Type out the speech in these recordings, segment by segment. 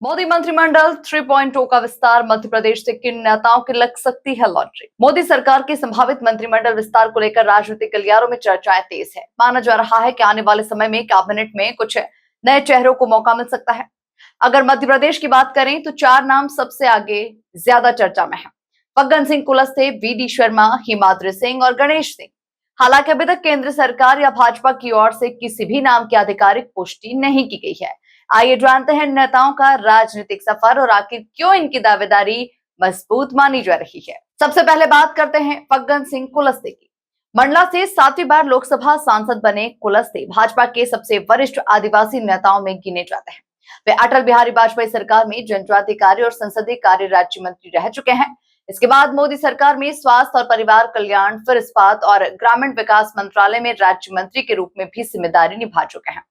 मोदी मंत्रिमंडल 3.0 का विस्तार, मध्य प्रदेश से किन नेताओं की लग सकती है लॉटरी। मोदी सरकार के संभावित मंत्रिमंडल विस्तार को लेकर राजनीतिक गलियारों में चर्चाएं तेज है। माना जा रहा है कि आने वाले समय में कैबिनेट में कुछ नए चेहरों को मौका मिल सकता है। अगर मध्य प्रदेश की बात करें तो 4 नाम सबसे आगे ज्यादा चर्चा में है। फग्गन सिंह कुलस्ते, वी.डी. शर्मा, हिमाद्री सिंह और गणेश सिंह। हालांकि अभी तक केंद्र सरकार या भाजपा की ओर से किसी भी नाम की आधिकारिक पुष्टि नहीं की गई है। आइए जानते हैं नेताओं का राजनीतिक सफर और आखिर क्यों इनकी दावेदारी मजबूत मानी जा रही है। सबसे पहले बात करते हैं फग्गन सिंह कुलस्ते की। मंडला से 7वीं बार लोकसभा सांसद बने कुलस्ते भाजपा के सबसे वरिष्ठ आदिवासी नेताओं में गिने जाते हैं। वे अटल बिहारी वाजपेयी सरकार में जनजातीय कार्य और संसदीय कार्य राज्य मंत्री रह चुके हैं। इसके बाद मोदी सरकार में स्वास्थ्य और परिवार कल्याण, फिर इस्पात और ग्रामीण विकास मंत्रालय में राज्य मंत्री के रूप में भी जिम्मेदारी निभा चुके हैं।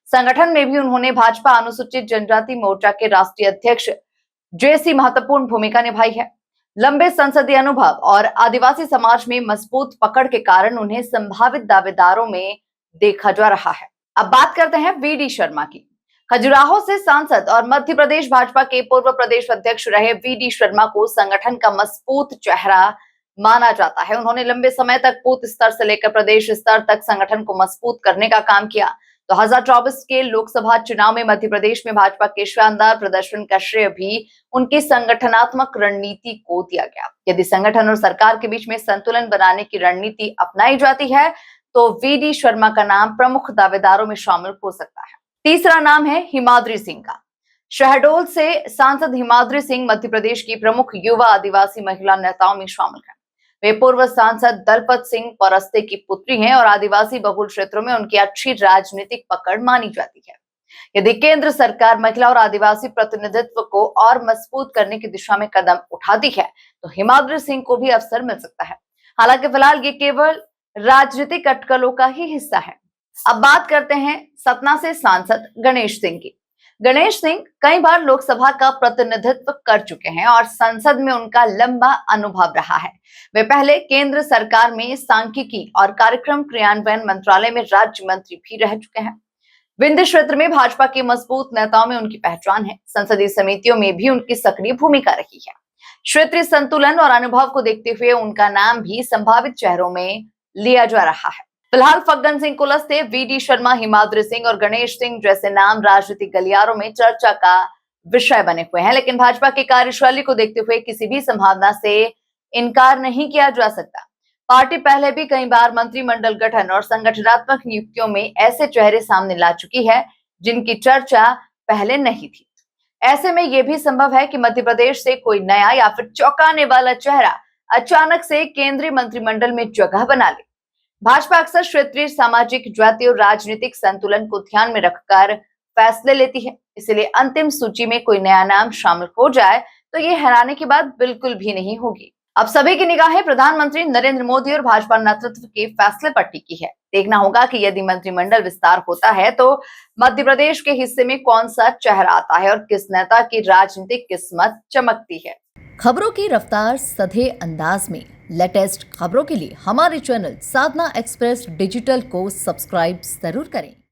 संगठन में भी उन्होंने भाजपा अनुसूचित जनजाति मोर्चा के राष्ट्रीय अध्यक्ष जैसी महत्वपूर्ण भूमिका निभाई है। लंबे संसदीय अनुभव और आदिवासी समाज में मजबूत पकड़ के कारण उन्हें संभावित दावेदारों में देखा जा रहा है। अब बात करते हैं वी.डी. शर्मा की। खजुराहो से सांसद और मध्य प्रदेश भाजपा के पूर्व प्रदेश अध्यक्ष रहे वी.डी. शर्मा को संगठन का मजबूत चेहरा माना जाता है। उन्होंने लंबे समय तक बूथ स्तर से लेकर प्रदेश स्तर तक संगठन को मजबूत करने का काम किया। 2024 के लोकसभा चुनाव में मध्य प्रदेश में भाजपा के शानदार प्रदर्शन का श्रेय भी उनकी संगठनात्मक रणनीति को दिया गया। यदि संगठन और सरकार के बीच में संतुलन बनाने की रणनीति अपनाई जाती है तो वी.डी. शर्मा का नाम प्रमुख दावेदारों में शामिल हो सकता है। तीसरा नाम है हिमाद्री सिंह का। शहडोल से सांसद हिमाद्री सिंह मध्य प्रदेश की प्रमुख युवा आदिवासी महिला नेताओं में शामिल है। वे पूर्व सांसद दलपत सिंह परस्ते की पुत्री हैं और आदिवासी बहुल क्षेत्रों में उनकी अच्छी राजनीतिक पकड़ मानी जाती है। यदि केंद्र सरकार महिला और आदिवासी प्रतिनिधित्व को और मजबूत करने की दिशा में कदम उठाती है तो हिमाद्री सिंह को भी अवसर मिल सकता है। हालांकि फिलहाल ये केवल राजनीतिक अटकलों का ही हिस्सा है। अब बात करते हैं सतना से सांसद गणेश सिंह की। गणेश सिंह कई बार लोकसभा का प्रतिनिधित्व कर चुके हैं और संसद में उनका लंबा अनुभव रहा है। वे पहले केंद्र सरकार में सांख्यिकी और कार्यक्रम क्रियान्वयन मंत्रालय में राज्य मंत्री भी रह चुके हैं। विंध्य क्षेत्र में भाजपा के मजबूत नेताओं में उनकी पहचान है। संसदीय समितियों में भी उनकी सक्रिय भूमिका रही है। क्षेत्रीय संतुलन और अनुभव को देखते हुए उनका नाम भी संभावित चेहरों में लिया जा रहा है। फिलहाल फग्गन सिंह कुलस्ते, वी.डी. शर्मा, हिमाद्री सिंह और गणेश सिंह जैसे नाम राजनीतिक गलियारों में चर्चा का विषय बने हुए हैं, लेकिन भाजपा की कार्यशैली को देखते हुए किसी भी संभावना से इनकार नहीं किया जा सकता। पार्टी पहले भी कई बार मंत्रिमंडल गठन और संगठनात्मक नियुक्तियों में ऐसे चेहरे सामने ला चुकी है जिनकी चर्चा पहले नहीं थी। ऐसे में यह भी संभव है कि मध्य प्रदेश से कोई नया या फिर चौंकाने वाला चेहरा अचानक से केंद्रीय मंत्रिमंडल में जगह बना ले। भाजपा अक्सर क्षेत्रीय, सामाजिक, जातीय और राजनीतिक संतुलन को ध्यान में रखकर फैसले लेती है। इसलिए अंतिम सूची में कोई नया नाम शामिल हो जाए तो ये हैरानी की बात बिल्कुल भी नहीं होगी। अब सभी की निगाहें प्रधानमंत्री नरेंद्र मोदी और भाजपा नेतृत्व के फैसले पर टिकी है। देखना होगा कि यदि मंत्रिमंडल विस्तार होता है तो मध्य प्रदेश के हिस्से में कौन सा चेहरा आता है और किस नेता की राजनीतिक किस्मत चमकती है। खबरों की रफ्तार सधे अंदाज में लेटेस्ट खबरों के लिए हमारे चैनल साधना एक्सप्रेस डिजिटल को सब्सक्राइब जरूर करें।